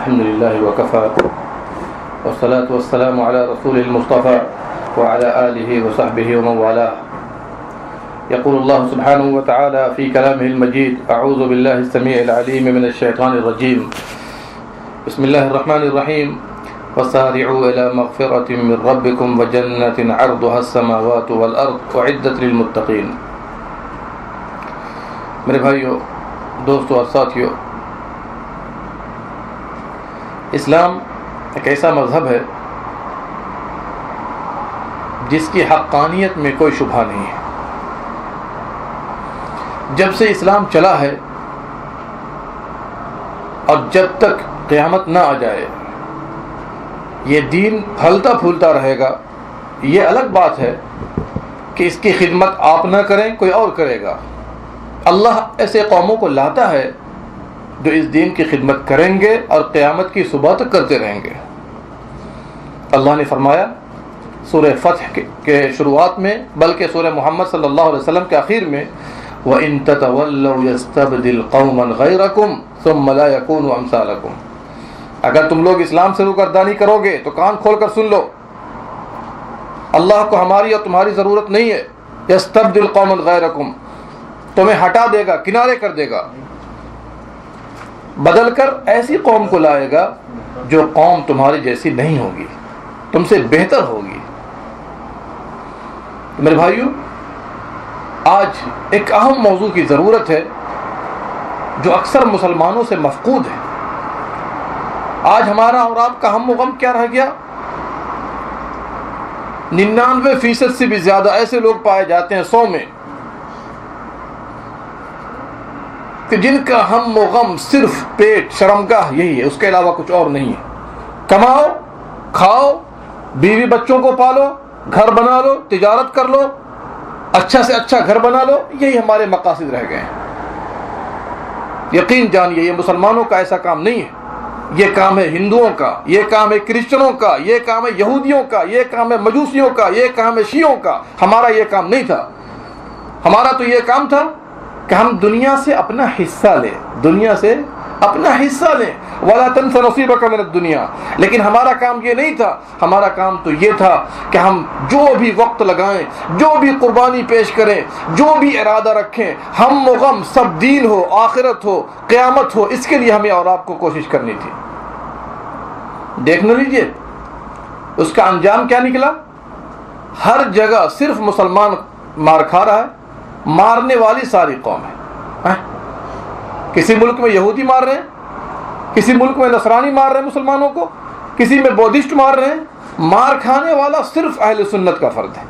الحمد لله وكفى والصلاة والسلام على رسول المصطفى وعلى آله وصحبه ومن والاه. يقول الله سبحانه وتعالى في كلامه المجيد: أعوذ بالله السميع العليم من الشيطان الرجيم. بسم الله الرحمن الرحيم. وسارعوا إلى مغفرة من ربكم وجنة عرضها السماوات والأرض أعدت للمتقين. میرے بھائیو، دوستو اور ساتھیو، اسلام ایک ایسا مذہب ہے جس کی حقانیت میں کوئی شبہ نہیں ہے. جب سے اسلام چلا ہے اور جب تک قیامت نہ آ جائے یہ دین پھلتا پھولتا رہے گا. یہ الگ بات ہے کہ اس کی خدمت آپ نہ کریں، کوئی اور کرے گا. اللہ ایسے قوموں کو لاتا ہے جو اس دین کی خدمت کریں گے اور قیامت کی صبح تک کرتے رہیں گے. اللہ نے فرمایا سورہ فتح کے شروعات میں، بلکہ سورہ محمد صلی اللہ علیہ وسلم کے آخر میں، وَإِن تَتَوَلَّوْا يَسْتَبْدِلْ قَوْمًا غَيْرَكُمْ ثُمَّ لَا يَكُونُوا أَمْثَالَكُمْ. اگر تم لوگ اسلام سے روگردانی کرو گے تو کان کھول کر سن لو، اللہ کو ہماری اور تمہاری ضرورت نہیں ہے. يَسْتَبْدِلْ قَوْمًا غَيْرَكُمْ، تمہیں ہٹا دے گا، کنارے کر دے گا، بدل کر ایسی قوم کو لائے گا جو قوم تمہاری جیسی نہیں ہوگی، تم سے بہتر ہوگی. میرے بھائیو، آج ایک اہم موضوع کی ضرورت ہے جو اکثر مسلمانوں سے مفقود ہے. آج ہمارا اور آپ کا ہم و غم کیا رہ گیا؟ 99% سے بھی زیادہ ایسے لوگ پائے جاتے ہیں 100 میں کہ جن کا ہم و غم صرف پیٹ، شرمگاہ یہی ہے، اس کے علاوہ کچھ اور نہیں ہے. کماؤ، کھاؤ، بیوی بچوں کو پالو، گھر بنا لو، تجارت کر لو، اچھا سے اچھا گھر بنا لو، یہی ہمارے مقاصد رہ گئے ہیں. یقین جانیے یہ مسلمانوں کا ایسا کام نہیں ہے. یہ کام ہے ہندوؤں کا، یہ کام ہے کرسچنوں کا، یہ کام ہے یہودیوں کا، یہ کام ہے مجوسیوں کا، یہ کام ہے شیعوں کا. ہمارا یہ کام نہیں تھا. ہمارا تو یہ کام تھا کہ ہم دنیا سے اپنا حصہ لیں، دنیا سے اپنا حصہ لیں. وَلَا تَنْسَ نَصِيبَكَ مِنَ الدُّنْيَا. لیکن ہمارا کام یہ نہیں تھا. ہمارا کام تو یہ تھا کہ ہم جو بھی وقت لگائیں، جو بھی قربانی پیش کریں، جو بھی ارادہ رکھیں، ہم و غم سب دین ہو، آخرت ہو، قیامت ہو، اس کے لیے ہمیں اور آپ کو کوشش کرنی تھی. دیکھ نہ لیجیے اس کا انجام کیا نکلا. ہر جگہ صرف مسلمان مار کھا رہا ہے، مارنے والی ساری قوم ہے. کسی ملک میں یہودی مار رہے ہیں، کسی ملک میں نصرانی مار رہے ہیں مسلمانوں کو، کسی میں بودھسٹ مار رہے ہیں. مار کھانے والا صرف اہل سنت کا فرد ہے.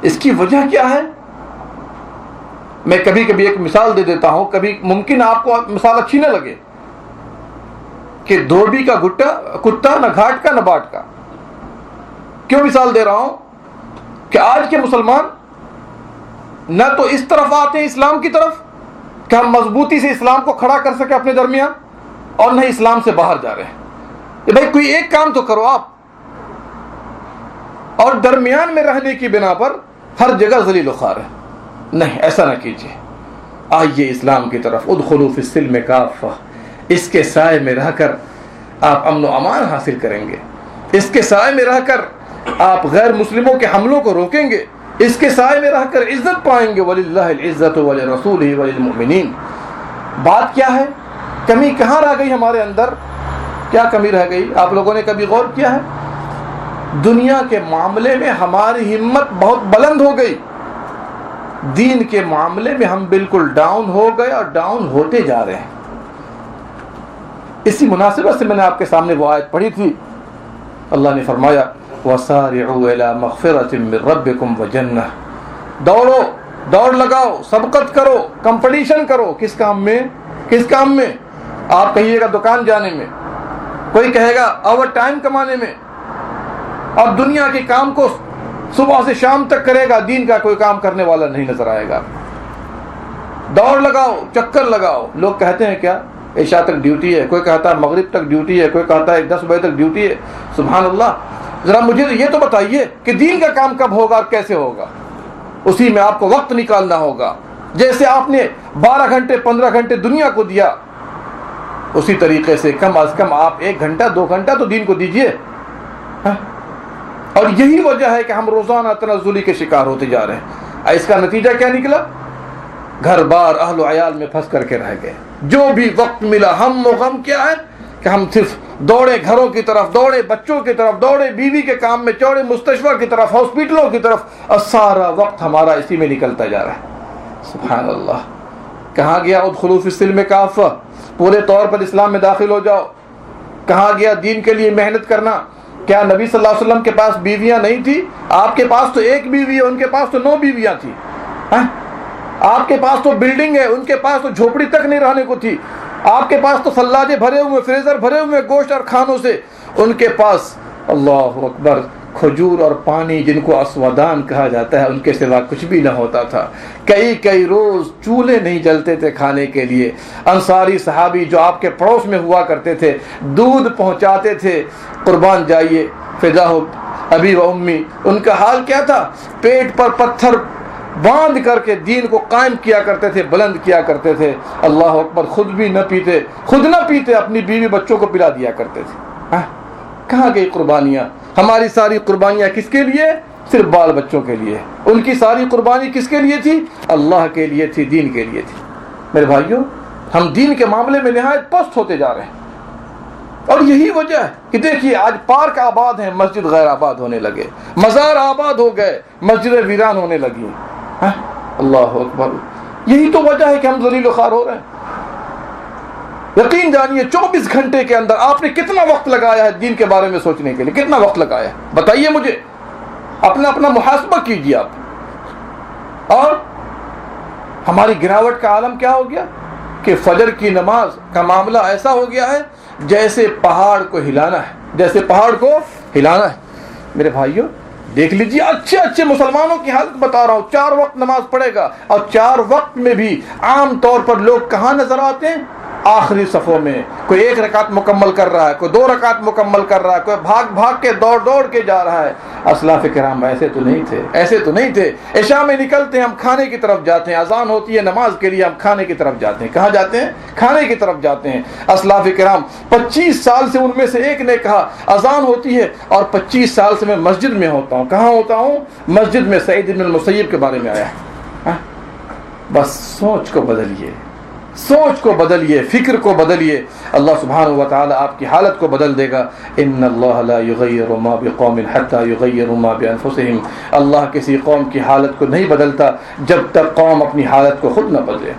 اس کی وجہ کیا ہے؟ میں کبھی کبھی ایک مثال دے دیتا ہوں، کبھی ممکن آپ کو مثال اچھی نہ لگے، کہ دھوبی کا کتا نہ گھاٹ کا نہ باٹ کا. کیوں مثال دے رہا ہوں؟ کہ آج کے مسلمان نہ تو اس طرف آتے ہیں اسلام کی طرف کہ ہم مضبوطی سے اسلام کو کھڑا کر سکے اپنے درمیان، اور نہ اسلام سے باہر جا رہے ہیں. بھائی کوئی ایک کام تو کرو آپ. اور درمیان میں رہنے کی بنا پر ہر جگہ ذلیل و خوار ہے. نہیں، ایسا نہ کیجیے. آئیے اسلام کی طرف. ادخلوا فی السلم کافہ. اس کے سائے میں رہ کر آپ امن و امان حاصل کریں گے. اس کے سائے میں رہ کر آپ غیر مسلموں کے حملوں کو روکیں گے. اس کے سائے میں رہ کر عزت پائیں گے. وَلِلَّهِ الْعِزَّةُ وَلِرَسُولِهِ وَلِلْمُؤْمِنِينَ. بات کیا ہے؟ کمی کہاں رہ گئی ہمارے اندر؟ کیا کمی رہ گئی؟ آپ لوگوں نے کبھی غور کیا ہے؟ دنیا کے معاملے میں ہماری ہمت بہت بلند ہو گئی، دین کے معاملے میں ہم بالکل ڈاؤن ہو گئے اور ڈاؤن ہوتے جا رہے ہیں. اسی مناسبت سے میں نے آپ کے سامنے وہ آیت پڑھی تھی. اللہ نے فرمایا وَسَارِعُوا إِلَى مَغْفِرَةٍ مِّن رَبِّكُمْ وَجَنَّةٍ. دوڑو، دوڑ لگاؤ، سبقت کرو، کمپٹیشن کرو. کس کام میں؟ کس کام میں؟ آپ کہیے گا دکان جانے میں، کوئی کہے گا اوور ٹائم کمانے میں. اور دنیا کے کام کو صبح سے شام تک کرے گا، دین کا کوئی کام کرنے والا نہیں نظر آئے گا. دوڑ لگاؤ، چکر لگاؤ. لوگ کہتے ہیں کیا عشاء تک ڈیوٹی ہے، کوئی کہتا ہے مغرب تک ڈیوٹی ہے، کوئی کہتا ہے 10 بجے تک ڈیوٹی ہے. سبحان اللہ. ذرا مجھے یہ تو بتائیے کہ دین کا کام کب ہوگا اور کیسے ہوگا؟ اسی میں آپ کو وقت نکالنا ہوگا. جیسے آپ نے 12 گھنٹے 15 گھنٹے دنیا کو دیا، اسی طریقے سے کم از کم آپ 1 گھنٹہ 2 گھنٹہ تو دین کو دیجئے. اور یہی وجہ ہے کہ ہم روزانہ تنزلی کے شکار ہوتے جا رہے ہیں. اس کا نتیجہ کیا نکلا؟ گھر بار اہل و عیال میں پھنس کر کے رہ گئے. جو بھی وقت ملا ہم و غم کیا ہے کہ ہم صرف دوڑے گھروں کی طرف، دوڑے بچوں کی طرف، دوڑے بیوی کے کام میں، چوڑے مستشفى کی طرف، ہاسپٹلوں کی طرف، اور سارا وقت ہمارا اسی میں نکلتا جا رہا ہے. سبحان اللہ. کہاں گیا ادخلوا فی السلم کافہ، پورے طور پر اسلام میں داخل ہو جاؤ. کہاں گیا دین کے لیے محنت کرنا؟ کیا نبی صلی اللہ علیہ وسلم کے پاس بیویاں نہیں تھی؟ آپ کے پاس تو 1 بیوی ہے، ان کے پاس تو 9 بیویاں تھیں. آپ کے پاس تو بلڈنگ ہے، ان کے پاس تو جھوپڑی تک نہیں رہنے کو تھی. آپ کے پاس تو ثلاجے بھرے ہوئے، فریزر بھرے ہوئے گوشت اور کھانوں سے. ان کے پاس اللہ اکبر کھجور اور پانی، جن کو اسودان کہا جاتا ہے، ان کے سوا کچھ بھی نہ ہوتا تھا. کئی روز چولہے نہیں جلتے تھے کھانے کے لیے. انصاری صحابی جو آپ کے پڑوس میں ہوا کرتے تھے، دودھ پہنچاتے تھے. قربان جائیے فدا ہو ابی و امی. ان کا حال کیا تھا؟ پیٹ پر پتھر باندھ کر کے دین کو قائم کیا کرتے تھے، بلند کیا کرتے تھے. اللہ اکبر. خود بھی نہ پیتے، خود نہ پیتے، اپنی بیوی بچوں کو پلا دیا کرتے تھے. کہاں گئی قربانیاں؟ ہماری ساری قربانیاں کس کے لیے؟ صرف بال بچوں کے لیے. ان کی ساری قربانی کس کے لیے تھی؟ اللہ کے لیے تھی، دین کے لیے تھی. میرے بھائیوں، ہم دین کے معاملے میں نہایت پست ہوتے جا رہے ہیں. اور یہی وجہ ہے کہ دیکھیے آج پارک آباد ہیں، مسجد غیر آباد ہونے لگے. مزار آباد ہو گئے، مسجدیں ویران ہونے لگی. اللہ اکبر. یہی تو وجہ ہے کہ ہم ذلیل و خوار ہو رہے ہیں. یقین جانیے 24 گھنٹے کے اندر آپ نے کتنا وقت لگایا ہے دین کے بارے میں سوچنے کے لیے؟ کتنا وقت لگایا ہے بتائیے مجھے. اپنا محاسبہ کیجیے آپ. اور ہماری گراوٹ کا عالم کیا ہو گیا کہ فجر کی نماز کا معاملہ ایسا ہو گیا ہے جیسے پہاڑ کو ہلانا ہے، جیسے پہاڑ کو ہلانا ہے. میرے بھائیوں دیکھ لیجیے اچھے مسلمانوں کی حالت بتا رہا ہوں. 4 وقت نماز پڑھے گا، اور 4 وقت میں بھی عام طور پر لوگ کہاں نظر آتے ہیں؟ آخری صفوں میں. کوئی 1 رکعت مکمل کر رہا ہے، کوئی 2 رکعت مکمل کر رہا ہے، کوئی بھاگ کے دوڑ کے جا رہا ہے. اسلاف کرام ایسے تو نہیں تھے. عشاء میں نکلتے ہیں ہم کھانے کی طرف جاتے ہیں، اذان ہوتی ہے نماز کے لیے ہم کھانے کی طرف جاتے ہیں. کہاں جاتے ہیں؟ کھانے کی طرف جاتے ہیں. اسلاف کرام 25 سال سے ان میں سے ایک نے کہا اذان ہوتی ہے اور 25 سال سے میں مسجد میں ہوتا ہوں. کہاں ہوتا ہوں؟ مسجد میں. سعید بن المسیب کے بارے میں آیا ہے. بس سوچ کو بدلیے، فکر کو بدلیے. اللہ سبحانہ و تعالی آپ کی حالت کو بدل دے گا. ان اللہ لا یغیر ما بقوم حتی یغیروا ما بانفسہم. اللہ کسی قوم کی حالت کو نہیں بدلتا جب تک قوم اپنی حالت کو خود نہ بدلے.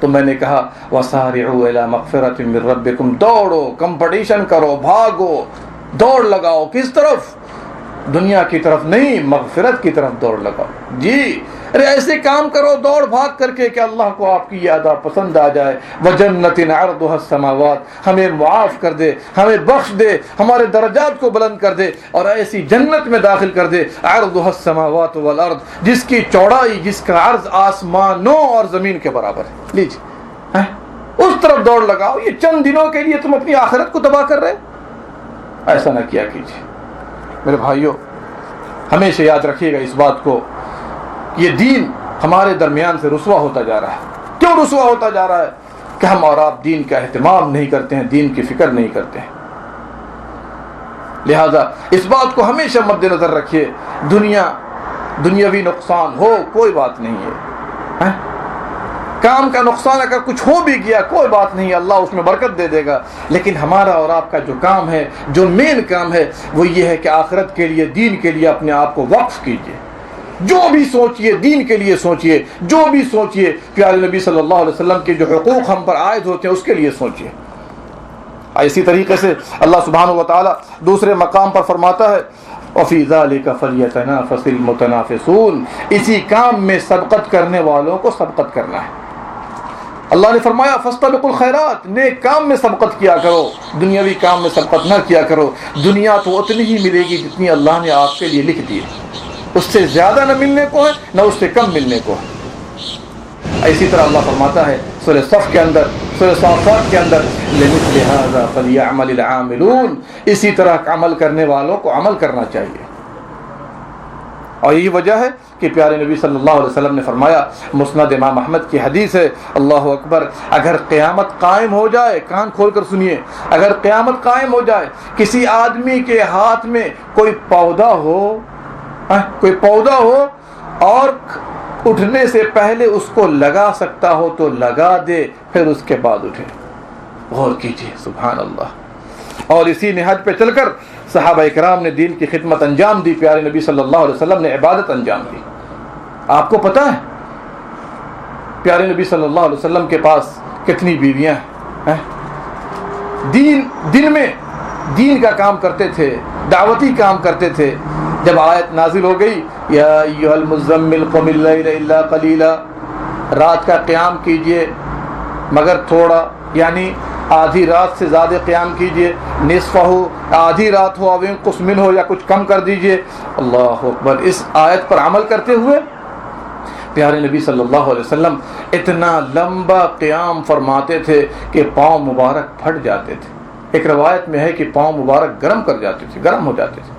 تو میں نے کہا وسارعوا الی مغفرۃ من ربکم. دوڑو، کمپٹیشن کرو، بھاگو، دوڑ لگاؤ. کس طرف؟ دنیا کی طرف نہیں، مغفرت کی طرف دوڑ لگاؤ. جی ارے ایسے کام کرو دوڑ بھاگ کر کے کہ اللہ کو آپ کی یہ ادا پسند آ جائے. وجنت عرضها السماوات. ہمیں معاف کر دے، ہمیں بخش دے، ہمارے درجات کو بلند کر دے اور ایسی جنت میں داخل کر دے. عرضها السماوات والارض. جس کی چوڑائی، جس کا عرض آسمانوں اور زمین کے برابر ہے. لیجیے اس طرف دوڑ لگاؤ. یہ چند دنوں کے لیے تم اپنی آخرت کو تباہ کر رہے. ایسا نہ کیا کیجیے. میرے بھائیوں ہمیشہ یاد رکھیے گا اس بات کو، یہ دین ہمارے درمیان سے رسوا ہوتا جا رہا ہے. کیوں رسوا ہوتا جا رہا ہے؟ کہ ہم اور آپ دین کا اہتمام نہیں کرتے ہیں، دین کی فکر نہیں کرتے ہیں. لہذا اس بات کو ہمیشہ مد نظر رکھیے. دنیاوی نقصان ہو کوئی بات نہیں ہے، کام کا نقصان اگر کچھ ہو بھی گیا کوئی بات نہیں، اللہ اس میں برکت دے دے گا. لیکن ہمارا اور آپ کا جو کام ہے، جو مین کام ہے، وہ یہ ہے کہ آخرت کے لیے، دین کے لیے اپنے آپ کو وقف کیجیے. جو بھی سوچئے دین کے لیے سوچئے، جو بھی سوچئے پیارے نبی صلی اللہ علیہ وسلم کے جو حقوق ہم پر عائد ہوتے ہیں اس کے لیے سوچئے. اسی طریقے سے اللہ سبحانہ و تعالی دوسرے مقام پر فرماتا ہے وَفِي ذَلِكَ فَلْيَتَنَافَسِ الْمُتَنَافِسُونَ. اسی کام میں سبقت کرنے والوں کو سبقت کرنا ہے. اللہ نے فرمایا فَاسْتَبِقُوا الْخَيْرَاتِ. نیک کام میں سبقت کیا کرو، دنیاوی کام میں سبقت نہ کیا کرو. دنیا تو اتنی ہی ملے گی جتنی اللہ نے آپ کے لیے لکھ دی ہے. اس سے زیادہ نہ ملنے کو ہے، نہ اس سے کم ملنے کو ہے. اسی طرح اللہ فرماتا ہے سورہ صف کے اندر، سورہ صافات کے اندر لِمِثْلِ هَذَا فَلْيَعْمَلِ الْعَامِلُونَ. اسی طرح عمل کرنے والوں کو عمل کرنا چاہیے. اور یہی وجہ ہے کہ پیارے نبی صلی اللہ علیہ وسلم نے فرمایا، مسند امام احمد کی حدیث ہے، اللہ اکبر، اگر قیامت قائم ہو جائے، کان کھول کر سنیے، اگر قیامت قائم ہو جائے، کسی آدمی کے ہاتھ میں کوئی پودا ہو اور اٹھنے سے پہلے اس کو لگا سکتا ہو تو لگا دے، پھر اس کے بعد اٹھے۔ غور کیجیے، سبحان اللہ۔ اور اسی نہج پہ چل کر صحابہ اکرام نے دین کی خدمت انجام دی، پیارے نبی صلی اللہ علیہ وسلم نے عبادت انجام دی۔ آپ کو پتہ ہے پیارے نبی صلی اللہ علیہ وسلم کے پاس کتنی بیویاں ہیں؟ دن میں دین کا کام کرتے تھے، دعوتی کام کرتے تھے۔ جب آیت نازل ہو گئی، یا ایھا المزمل قم اللیل الا قلیلا، رات کا قیام کیجئے مگر تھوڑا، یعنی آدھی رات سے زیادہ قیام کیجئے، نصف ہو، آدھی رات ہو، او انقص منہ ہو، یا کچھ کم کر دیجئے۔ اللہ اکبر۔ اس آیت پر عمل کرتے ہوئے پیارے نبی صلی اللہ علیہ وسلم اتنا لمبا قیام فرماتے تھے کہ پاؤں مبارک پھٹ جاتے تھے۔ ایک روایت میں ہے کہ پاؤں مبارک گرم ہو جاتے تھے۔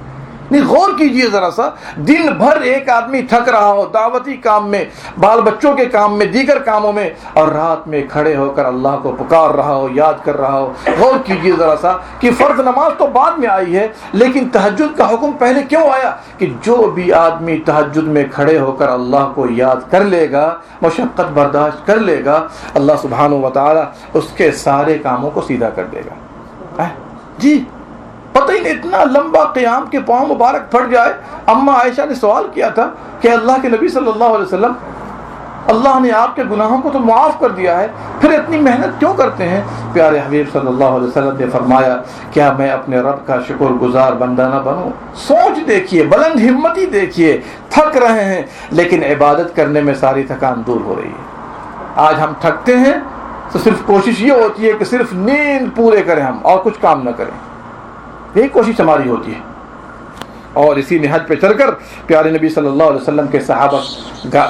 نہیں، غور کیجئے ذرا سا، دن بھر ایک آدمی تھک رہا ہو دعوتی کام میں، بال بچوں کے کام میں، دیگر کاموں میں، اور رات میں کھڑے ہو کر اللہ کو پکار رہا ہو، یاد کر رہا ہو۔ غور کیجئے ذرا سا کہ فرض نماز تو بعد میں آئی ہے، لیکن تہجد کا حکم پہلے کیوں آیا؟ کہ جو بھی آدمی تہجد میں کھڑے ہو کر اللہ کو یاد کر لے گا، مشقت برداشت کر لے گا، اللہ سبحانہ و تعالی اس کے سارے کاموں کو سیدھا کر دے گا۔ جی پتہ ہی نہیں، اتنا لمبا قیام کے پاؤں مبارک پھٹ جائے۔ اماں عائشہ نے سوال کیا تھا کہ اللہ کے نبی صلی اللہ علیہ وسلم، اللہ نے آپ کے گناہوں کو تو معاف کر دیا ہے، پھر اتنی محنت کیوں کرتے ہیں؟ پیارے حبیب صلی اللہ علیہ وسلم نے فرمایا، کیا میں اپنے رب کا شکر گزار بندہ نہ بنوں؟ سوچ دیکھیے، بلند ہمتی دیکھیے، تھک رہے ہیں لیکن عبادت کرنے میں ساری تھکان دور ہو رہی ہے۔ آج ہم تھکتے ہیں تو صرف کوشش یہ ہوتی ہے کہ صرف نیند پورے کریں ہم، اور کچھ کام نہ کریں، یہی کوشش ہماری ہوتی ہے۔ اور اسی نہج پہ چل کر پیارے نبی صلی اللہ علیہ وسلم کے صحابہ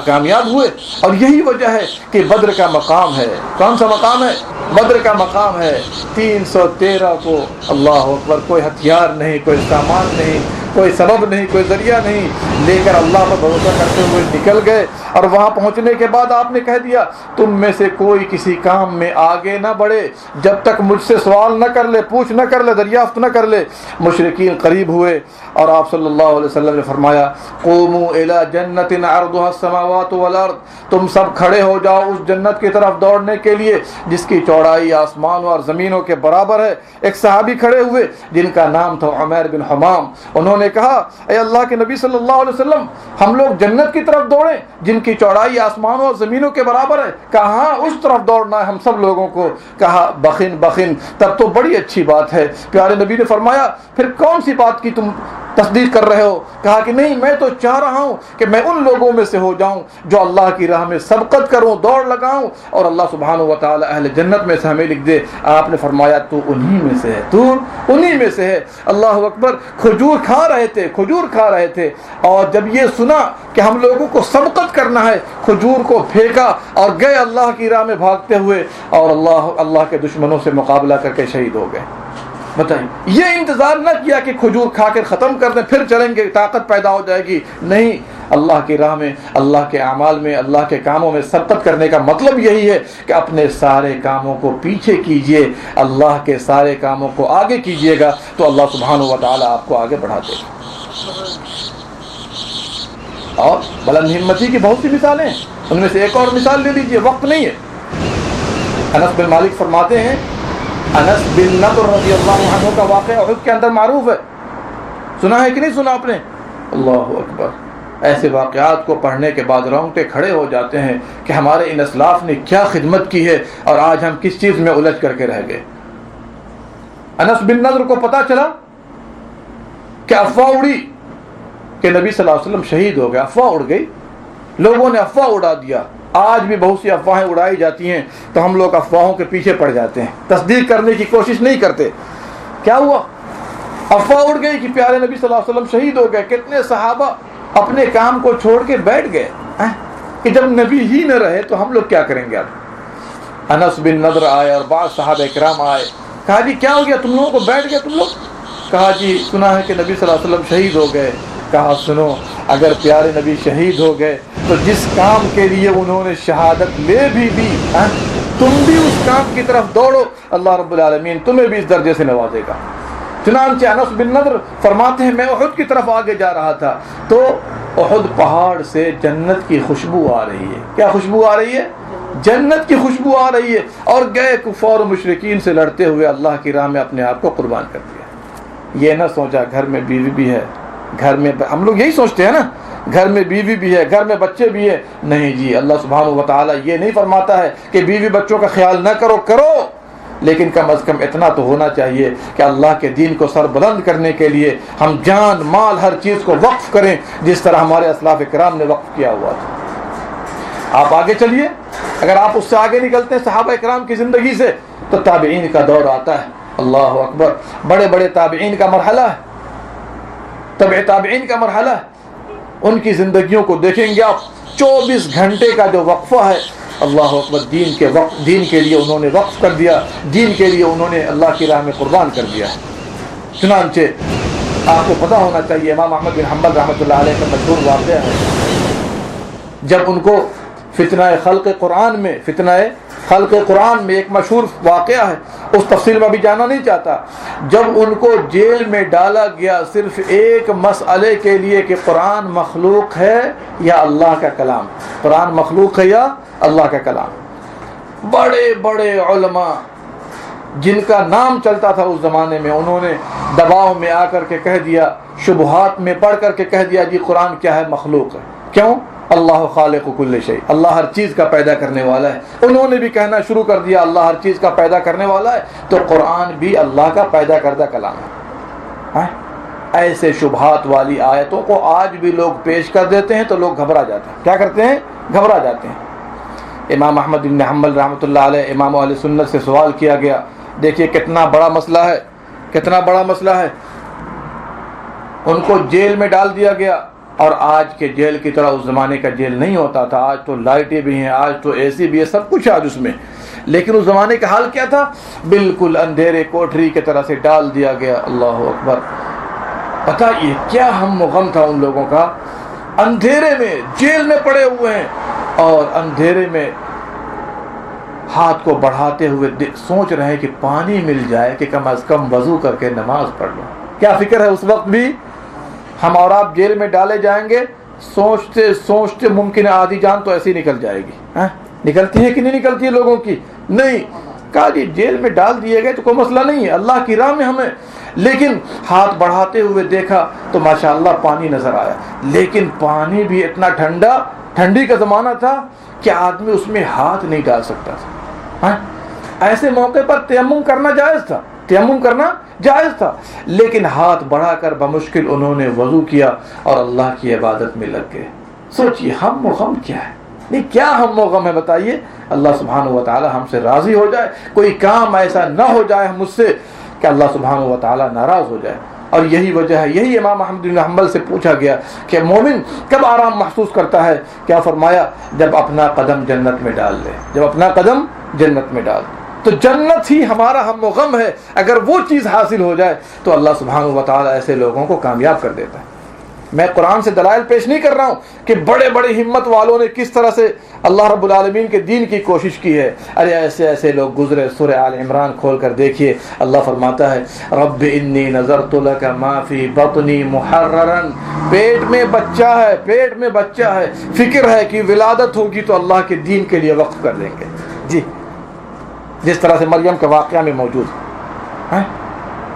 کامیاب ہوئے، اور یہی وجہ ہے کہ بدر کا مقام ہے۔ کون سا مقام ہے؟ بدر کا مقام ہے۔ 313 کو، اللہ اکبر، کوئی ہتھیار نہیں، کوئی سامان نہیں، کوئی سبب نہیں، کوئی ذریعہ نہیں، لے کر اللہ پر بھروسہ کرتے ہوئے نکل گئے۔ اور وہاں پہنچنے کے بعد آپ نے کہہ دیا، تم میں سے کوئی کسی کام میں آگے نہ بڑھے جب تک مجھ سے سوال نہ کر لے، پوچھ نہ کر لے، دریافت نہ کر لے۔ مشرکین قریب ہوئے اور آپ صلی اللہ علیہ وسلم نے فرمایا، قوموا الی جنت عرضها السماوات والارض، تم سب کھڑے ہو جاؤ اس جنت کی طرف دوڑنے کے لیے جس کی چوڑائی آسمانوں اور زمینوں کے برابر ہے۔ ایک صحابی کھڑے ہوئے جن کا نام تھا عمیر بن حمام، انہوں نے کہا، اے اللہ کے نبی صلی اللہ علیہ وسلم، ہم لوگ جنت کی طرف دوڑیں جن کی چوڑائی آسمانوں اور زمینوں کے برابر ہے؟ کہا اس طرف دوڑنا ہے ہم سب لوگوں کو۔ کہا بخن بخن، تب تو بڑی اچھی بات ہے۔ پیارے نبی نے فرمایا، پھر کون سی بات کی تم تصدیق کر رہے ہو؟ کہا کہ نہیں، میں تو چاہ رہا ہوں کہ میں ان لوگوں میں سے ہو جاؤں جو اللہ کی راہ میں سبقت کروں، دوڑ لگاؤں، اور اللہ سبحانہ و تعالی اہل جنت میں سے ہمیں لکھ دے۔ آپ نے فرمایا، تو انہی میں سے ہے، تو انہی میں سے ہے۔ اللہ اکبر۔ کھجور کھا رہے تھے، اور جب یہ سنا کہ ہم لوگوں کو سبقت کرنا ہے، کھجور کو پھینکا اور گئے اللہ کی راہ میں بھاگتے ہوئے، اور اللہ کے دشمنوں سے مقابلہ کر کے شہید ہو گئے۔ بتائیں، یہ انتظار نہ کیا کہ کھجور کھا کر ختم کر دیں پھر چلیں گے، طاقت پیدا ہو جائے گی، نہیں، اللہ کی راہ میں، اللہ کے اعمال میں، اللہ کے کاموں میں سبقت کرنے کا مطلب یہی ہے کہ اپنے سارے کاموں کو پیچھے کیجئے، اللہ کے سارے کاموں کو آگے کیجئے گا تو اللہ سبحانہ و تعالی آپ کو آگے بڑھا دے گا۔ اور بلند ہمتی کی بہت سی مثالیں ہیں، ان میں سے ایک اور مثال لے لیجئے، وقت نہیں ہے۔ انس بن مالک فرماتے ہیں، انس بن نضر رضی اللہ عنہ کا واقعہ احد کے اندر معروف ہے، سنا ہے کہ نہیں سنا آپ نے؟ اللہ اکبر۔ ایسے واقعات کو پڑھنے کے بعد رونگٹے کھڑے ہو جاتے ہیں کہ ہمارے ان اسلاف نے کیا خدمت کی ہے اور آج ہم کس چیز میں الجھ کر کے رہ گئے۔ انس بن نضر کو پتا چلا کہ افواہ اڑی کہ نبی صلی اللہ علیہ وسلم شہید ہو گئے، افواہ اڑ گئی، لوگوں نے افواہ اڑا دیا۔ آج بھی بہت سی افواہیں اڑائی جاتی ہیں تو ہم لوگ افواہوں کے پیچھے پڑ جاتے ہیں، تصدیق کرنے کی کوشش نہیں کرتے۔ کیا ہوا؟ افواہ اڑ گئی کہ پیارے نبی صلی اللہ علیہ وسلم شہید ہو گئے۔ کتنے صحابہ اپنے کام کو چھوڑ کے بیٹھ گئے کہ جب نبی ہی نہ رہے تو ہم لوگ کیا کریں گے اب؟ انس بن نضر آئے اور بعض صحابہ کرام آئے، کہا جی کیا ہو گیا، تم لوگوں کو بیٹھ گئے تم لوگ؟ کہا جی سنا ہے کہ نبی صلی اللہ علیہ وسلم شہید ہو گئے، کہا سنو اگر پیارے نبی شہید ہو گئے تو جس کام کے لیے انہوں نے شہادت لے بھی دی تم بھی اس کام کی طرف دوڑو، اللہ رب العالمین تمہیں بھی اس درجے سے نوازے گا۔ چنانچہ انس بن نضر فرماتے ہیں میں احد کی طرف آگے جا رہا تھا تو احد پہاڑ سے جنت کی خوشبو آ رہی ہے۔ کیا خوشبو آ رہی ہے؟ جنت کی خوشبو آ رہی ہے، اور گئے کفار و مشرکین سے لڑتے ہوئے اللہ کی راہ میں اپنے آپ کو قربان کر دیا۔ یہ نہ سوچا گھر میں بیوی بھی ہے، گھر میں ہم لوگ یہی سوچتے ہیں نا، گھر میں بیوی بھی ہے، گھر میں بچے بھی ہیں۔ نہیں جی، اللہ سبحانہ و تعالیٰ یہ نہیں فرماتا ہے کہ بیوی بچوں کا خیال نہ کرو، کرو، لیکن کم از کم اتنا تو ہونا چاہیے کہ اللہ کے دین کو سر بلند کرنے کے لیے ہم جان مال ہر چیز کو وقف کریں، جس طرح ہمارے اسلاف کرام نے وقف کیا ہوا تھا۔ آپ آگے چلیے، اگر آپ اس سے آگے نکلتے ہیں صحابہ کرام کی زندگی سے تو تابعین کا دور آتا ہے۔ اللہ اکبر، بڑے بڑے تابعین کا مرحلہ ہے، تبع تابعین کا مرحلہ ہے۔ ان کی زندگیوں کو دیکھیں گے آپ، 24 گھنٹے کا جو وقفہ ہے، اللہ اکبر، دین کے لیے انہوں نے وقف کر دیا، دین کے لیے انہوں نے اللہ کی راہ میں قربان کر دیا ہے۔ چنانچہ آپ کو پتہ ہونا چاہیے امام احمد بن حنبل رحمۃ اللہ علیہ کا مشہور واقعہ ہے، جب ان کو فتنہ خلق قرآن میں ایک مشہور واقعہ ہے، اس تفصیل میں بھی جانا نہیں چاہتا، جب ان کو جیل میں ڈالا گیا صرف ایک مسئلے کے لیے کہ قرآن مخلوق ہے یا اللہ کا کلام، قرآن مخلوق ہے یا اللہ کا کلام۔ بڑے بڑے علماء جن کا نام چلتا تھا اس زمانے میں، انہوں نے دباؤ میں آ کر کے کہہ دیا، شبہات میں پڑھ کر کے کہہ دیا جی قرآن کیا ہے؟ مخلوق ہے۔ کیوں؟ اللہ خالق کل شیء، اللہ ہر چیز کا پیدا کرنے والا ہے۔ انہوں نے بھی کہنا شروع کر دیا اللہ ہر چیز کا پیدا کرنے والا ہے، تو قرآن بھی اللہ کا پیدا کردہ کلام ہے۔ ایسے شبہات والی آیتوں کو آج بھی لوگ پیش کر دیتے ہیں تو لوگ گھبرا جاتے ہیں۔ کیا کرتے ہیں؟ گھبرا جاتے ہیں۔ امام احمد بن حنبل رحمۃ اللہ علیہ، امام اہل سنت سے سوال کیا گیا، دیکھیے کتنا بڑا مسئلہ ہے، کتنا بڑا مسئلہ ہے۔ ان کو جیل میں ڈال دیا گیا، اور آج کے جیل کی طرح اس زمانے کا جیل نہیں ہوتا تھا، آج تو لائٹیں بھی ہیں، آج تو اے سی بھی ہے، سب کچھ آج اس میں، لیکن اس زمانے کا حال کیا تھا؟ بالکل اندھیرے کوٹری کی طرح سے ڈال دیا گیا۔ اللہ اکبر، پتہ یہ کیا ہم و غم تھا ان لوگوں کا، اندھیرے میں جیل میں پڑے ہوئے ہیں، اور اندھیرے میں ہاتھ کو بڑھاتے ہوئے سوچ رہے ہیں کہ پانی مل جائے کہ کم از کم وضو کر کے نماز پڑھ لوں۔ کیا فکر ہے اس وقت بھی؟ ہم اور آپ جیل میں ڈالے جائیں گے، سوچتے سوچتے ممکن ہے آدھی جان تو ایسی نکل جائے گی۔ نکلتی ہے کہ نہیں نکلتی ہے لوگوں کی؟ نہیں۔ کہا جی جیل میں ڈال دیے گئے تو کوئی مسئلہ نہیں ہے، اللہ کی راہ میں ہمیں، لیکن ہاتھ بڑھاتے ہوئے دیکھا تو ماشاءاللہ پانی نظر آیا، لیکن پانی بھی اتنا ٹھنڈا، ٹھنڈی کا زمانہ تھا کہ آدمی اس میں ہاتھ نہیں ڈال سکتا تھا۔ ایسے موقع پر تیمم کرنا جائز تھا، تیمم کرنا جائز تھا، لیکن ہاتھ بڑھا کر بمشکل انہوں نے وضو کیا اور اللہ کی عبادت میں لگ گئے۔ سوچئے ہم و غم کیا ہے، نہیں کیا ہم و غم ہے بتائیے؟ اللہ سبحانہ و تعالی ہم سے راضی ہو جائے، کوئی کام ایسا نہ ہو جائے مجھ سے کہ اللہ سبحانہ و تعالی ناراض ہو جائے۔ اور یہی وجہ ہے، یہی امام احمد بن حنبل سے پوچھا گیا کہ مومن کب آرام محسوس کرتا ہے؟ کیا فرمایا؟ جب اپنا قدم جنت میں ڈال لے، جب اپنا قدم جنت میں ڈال۔ تو جنت ہی ہمارا ہم و غم ہے، اگر وہ چیز حاصل ہو جائے تو اللہ سبحانہ و تعالی ایسے لوگوں کو کامیاب کر دیتا ہے۔ میں قرآن سے دلائل پیش نہیں کر رہا ہوں کہ بڑے بڑے ہمت والوں نے کس طرح سے اللہ رب العالمین کے دین کی کوشش کی ہے، ارے ایسے ایسے لوگ گزرے۔ سورہ آل عمران کھول کر دیکھیے، اللہ فرماتا ہے رب انی نذرت لک ما فی بطنی محررا، پیٹ میں بچہ ہے، پیٹ میں بچہ ہے، فکر ہے کہ ولادت ہوگی تو اللہ کے دین کے لیے وقف کر دیں گے، جی جس طرح سے مریم کے واقعہ میں موجود ہے۔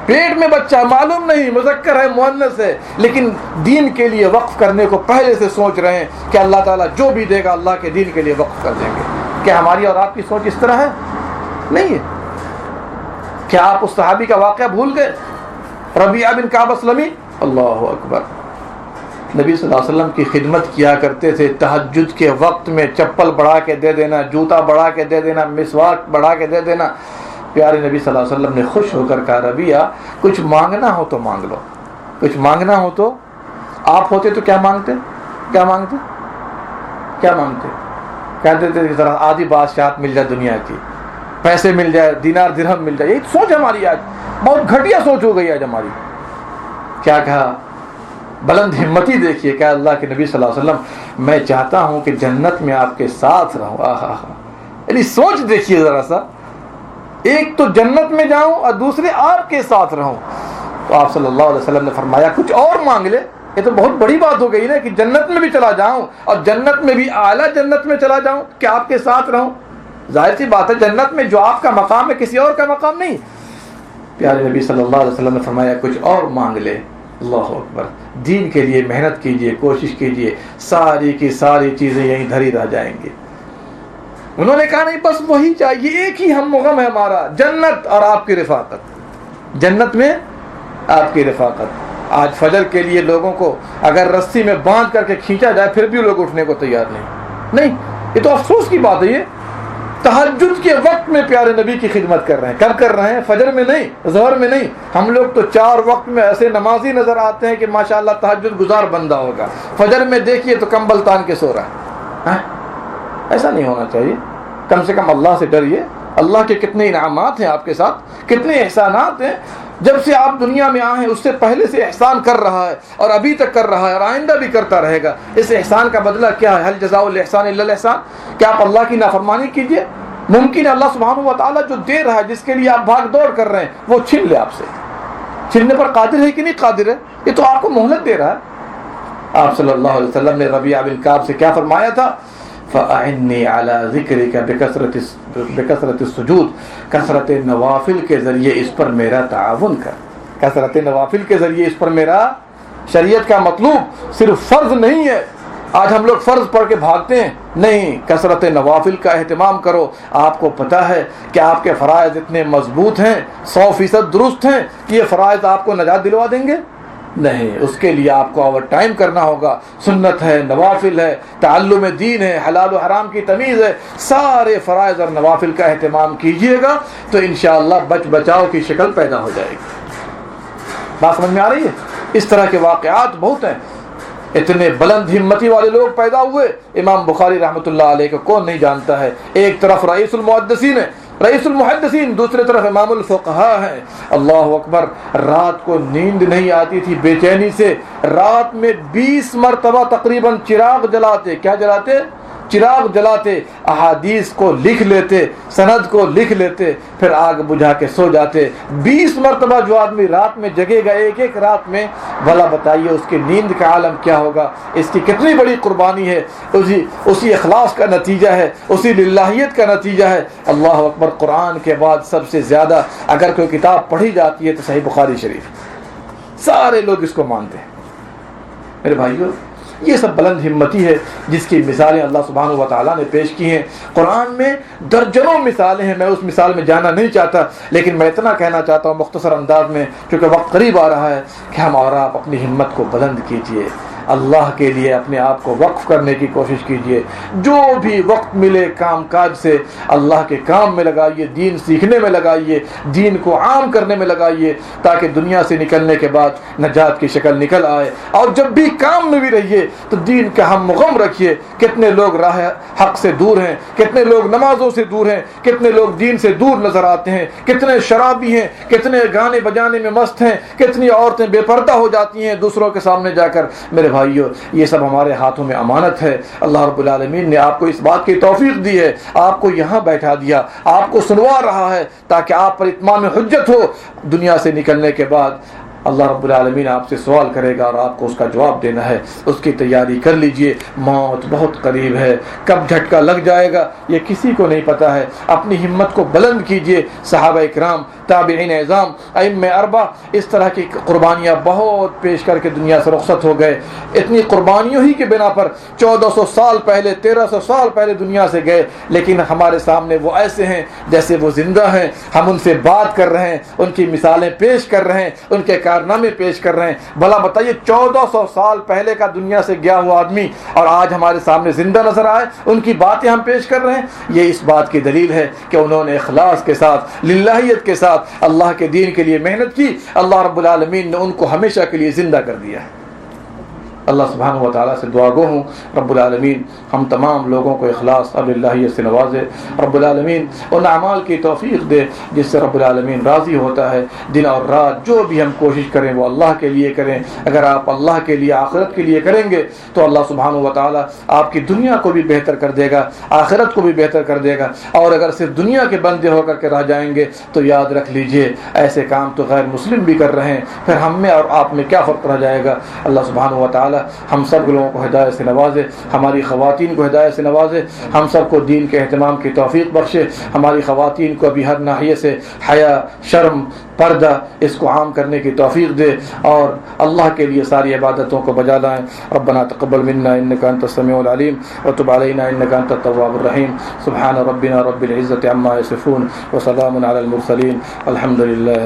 پیٹ میں بچہ معلوم نہیں مذکر ہے مؤنث ہے، لیکن دین کے لیے وقف کرنے کو پہلے سے سوچ رہے ہیں کہ اللہ تعالیٰ جو بھی دے گا اللہ کے دین کے لیے وقف کر دیں گے۔ کیا ہماری اور آپ کی سوچ اس طرح ہے؟ نہیں ہے۔ کیا آپ اس صحابی کا واقعہ بھول گئے، ربیعہ بن کعب اسلمی؟ اللہ اکبر، نبی صلی اللہ علیہ وسلم کی خدمت کیا کرتے تھے، تہجد کے وقت میں چپل بڑھا کے دے دینا، جوتا بڑھا کے دے دینا، مسواک بڑھا کے دے دینا۔ پیارے نبی صلی اللہ علیہ وسلم نے خوش ہو کر کہا ربیعہ کچھ مانگنا ہو تو مانگ لو، کچھ مانگنا ہو تو۔ آپ ہوتے تو کیا مانگتے؟ کیا مانگتے؟ کیا مانگتے؟ کہتے تھے کہ ذرا آدھی بادشاہت مل جائے دنیا کی، پیسے مل جائے، دینار درہم مل جائے۔ یہی سوچ ہماری آج بہت گھٹیا سوچ ہو گئی آج ہماری۔ کیا کہا؟ بلند ہمتی دیکھیے کہ اللہ کے نبی صلی اللہ علیہ وسلم میں چاہتا ہوں کہ جنت میں آپ کے ساتھ رہوں. یعنی سوچ دیکھیے ذرا سا, ایک تو جنت میں جاؤں اور دوسرے آپ کے ساتھ رہوں. تو آپ صلی اللہ علیہ وسلم نے فرمایا کچھ اور مانگ لے. یہ تو بہت بڑی بات ہو گئی نا کہ جنت میں بھی چلا جاؤں اور جنت میں بھی اعلیٰ جنت میں چلا جاؤں کہ آپ کے ساتھ رہوں. ظاہر سی بات ہے جنت میں جو آپ کا مقام ہے کسی اور کا مقام نہیں. پیارے نبی صلی اللہ علیہ وسلم نے فرمایا کچھ اور مانگ لے. اللہ اکبر. دین کے لیے محنت کیجئے, کوشش کیجئے, ساری کی ساری چیزیں یہیں دھری رہ جائیں گی. انہوں نے کہا نہیں بس وہی چاہیے, ایک ہی ہم و غم ہے ہمارا, جنت اور آپ کی رفاقت. جنت میں آپ کی رفاقت. آج فجر کے لیے لوگوں کو اگر رسی میں باندھ کر کے کھینچا جائے پھر بھی لوگ اٹھنے کو تیار نہیں. یہ تو افسوس کی بات ہے. یہ تہجد کے وقت میں پیارے نبی کی خدمت کر رہے ہیں. کب کر رہے ہیں؟ فجر میں نہیں, ظہر میں نہیں. ہم لوگ تو 4 وقت میں ایسے نمازی نظر آتے ہیں کہ ماشاءاللہ تہجد گزار بندہ ہوگا. فجر میں دیکھیے تو کمبل تان کے سو رہا ہے. ایسا نہیں ہونا چاہیے. کم سے کم اللہ سے ڈریے. اللہ کے کتنے انعامات ہیں آپ کے ساتھ, کتنے احسانات ہیں. جب سے آپ دنیا میں آئے ہیں اس سے پہلے سے احسان کر رہا ہے اور ابھی تک کر رہا ہے اور آئندہ بھی کرتا رہے گا. اس احسان کا بدلہ کیا ہے؟ حل جزاء الاحسان الا الاحسان. کیا آپ اللہ کی نافرمانی کیجئے؟ ممکن ہے اللہ سبحانہ و تعالیٰ جو دے رہا ہے, جس کے لیے آپ بھاگ دوڑ کر رہے ہیں, وہ چھین لے آپ سے. چھیننے پر قادر ہے کہ نہیں قادر ہے؟ یہ تو آپ کو مہلت دے رہا ہے. آپ صلی اللہ علیہ وسلم نے ربیعہ بن کعب سے کیا فرمایا تھا؟ فَأَعِنِّي عَلَىٰ ذِكْرِكَ بِكَثْرَةِ السُّجُودِ. کثرت نوافل کے ذریعے اس پر میرا تعاون کر. کثرت نوافل کے ذریعے اس پر میرا. شریعت کا مطلوب صرف فرض نہیں ہے. آج ہم لوگ فرض پڑھ کے بھاگتے ہیں, نہیں, کثرت نوافل کا اہتمام کرو. آپ کو پتہ ہے کہ آپ کے فرائض اتنے مضبوط ہیں, 100% درست ہیں کہ یہ فرائض آپ کو نجات دلوا دیں گے؟ نہیں. اس کے لیے آپ کو اوور ٹائم کرنا ہوگا. سنت ہے, نوافل ہے, تعلم دین ہے, حلال و حرام کی تمیز ہے. سارے فرائض اور نوافل کا اہتمام کیجئے گا تو انشاءاللہ بچ بچاؤ کی شکل پیدا ہو جائے گی. بات سمجھ میں آ رہی ہے؟ اس طرح کے واقعات بہت ہیں. اتنے بلند ہمتی والے لوگ پیدا ہوئے. امام بخاری رحمۃ اللہ علیہ کو کون نہیں جانتا ہے؟ ایک طرف رئیس المحدثین ہے, رئیس المحدثین, دوسرے طرف امام الفقہاء ہیں. اللہ اکبر. رات کو نیند نہیں آتی تھی بے چینی سے. رات میں 20 مرتبہ تقریباً چراغ جلاتے. کیا جلاتے؟ چراغ جلاتے. احادیث کو لکھ لیتے, سند کو لکھ لیتے, پھر آگ بجھا کے سو جاتے. 20 مرتبہ جو آدمی رات میں جگے گا ایک رات میں, بھلا بتائیے اس کی نیند کا عالم کیا ہوگا. اس کی کتنی بڑی قربانی ہے. اسی اخلاص کا نتیجہ ہے, اسی للہیت کا نتیجہ ہے. اللہ اکبر. قرآن کے بعد سب سے زیادہ اگر کوئی کتاب پڑھی جاتی ہے تو صحیح بخاری شریف. سارے لوگ اس کو مانتے ہیں. میرے بھائیو, یہ سب بلند ہمتی ہے جس کی مثالیں اللہ سبحانہ و تعالیٰ نے پیش کی ہیں. قرآن میں درجنوں مثالیں ہیں. میں اس مثال میں جانا نہیں چاہتا, لیکن میں اتنا کہنا چاہتا ہوں مختصر انداز میں, کیونکہ وقت قریب آ رہا ہے, کہ ہم اور آپ اپنی ہمت کو بلند کیجئے. اللہ کے لیے اپنے آپ کو وقف کرنے کی کوشش کیجئے. جو بھی وقت ملے کام کاج سے اللہ کے کام میں لگائیے, دین سیکھنے میں لگائیے, دین کو عام کرنے میں لگائیے, تاکہ دنیا سے نکلنے کے بعد نجات کی شکل نکل آئے. اور جب بھی کام میں بھی رہیے تو دین کا ہم غم رکھیے. کتنے لوگ راہ حق سے دور ہیں, کتنے لوگ نمازوں سے دور ہیں, کتنے لوگ دین سے دور نظر آتے ہیں, کتنے شرابی ہیں, کتنے گانے بجانے میں مست ہیں, کتنی عورتیں بے پردہ ہو جاتی ہیں دوسروں کے سامنے جا کر. میرے بھائیو, یہ سب ہمارے ہاتھوں میں امانت ہے. اللہ رب العالمین نے آپ کو اس بات کی توفیق دی ہے, آپ کو یہاں بیٹھا دیا, آپ کو سنوا رہا ہے تاکہ آپ پر اتمام حجت ہو. دنیا سے نکلنے کے بعد اللہ رب العالمین آپ سے سوال کرے گا اور آپ کو اس کا جواب دینا ہے. اس کی تیاری کر لیجئے. موت بہت قریب ہے. کب جھٹکا لگ جائے گا یہ کسی کو نہیں پتا ہے. اپنی ہمت کو بلند کیجئے. صحابہ اکرام, تابعین اعظام, ائمہ اربعہ اس طرح کی قربانیاں بہت پیش کر کے دنیا سے رخصت ہو گئے. اتنی قربانیوں ہی کے بنا پر 1400 سال پہلے, 1300 سال پہلے دنیا سے گئے, لیکن ہمارے سامنے وہ ایسے ہیں جیسے وہ زندہ ہیں. ہم ان سے بات کر رہے ہیں, ان کی مثالیں پیش کر رہے ہیں, ان کے کارنامے پیش کر رہے ہیں. بھلا بتائیے 1400 سال پہلے کا دنیا سے گیا ہوا آدمی اور آج ہمارے سامنے زندہ نظر آئے, ان کی باتیں ہم پیش کر رہے ہیں. یہ اس بات کی دلیل ہے کہ انہوں نے اخلاص کے ساتھ, للہیت کے ساتھ اللہ کے دین کے لیے محنت کی. اللہ رب العالمین نے ان کو ہمیشہ کے لیے زندہ کر دیا ہے. اللہ سبحانہ و تعالیٰ سے دعا گو ہوں رب العالمین ہم تمام لوگوں کو اخلاص اور اللہیت سے نوازے، رب العالمین ان اعمال کی توفیق دے جس سے رب العالمین راضی ہوتا ہے۔ دن اور رات جو بھی ہم کوشش کریں وہ اللہ کے لیے کریں۔ اگر آپ اللہ کے لیے آخرت کے لیے کریں گے تو اللہ سبحانہ و تعالیٰ آپ کی دنیا کو بھی بہتر کر دے گا، آخرت کو بھی بہتر کر دے گا۔ اور اگر صرف دنیا کے بندے ہو کر کے رہ جائیں گے تو یاد رکھ لیجئے ایسے کام تو غیر مسلم بھی کر رہے ہیں، پھر ہم میں اور آپ میں کیا فرق رہ جائے گا۔ اللہ سبحانہ و تعالیٰ ہم سب لوگوں کو ہدایت سے نوازے، ہماری خواتین کو ہدایت سے نوازے، ہم سب کو دین کے اہتمام کی توفیق بخشے، ہماری خواتین کو بھی ہر ناحیے سے حیا، شرم، پردہ اس کو عام کرنے کی توفیق دے اور اللہ کے لیے ساری عبادتوں کو بجا لائیں۔ ربنا تقبل منا انك انت السميع العليم وتب علينا انك انت التواب الرحيم۔ سبحان ربنا رب العزة عما يصفون وسلام على المرسلين الحمد لله۔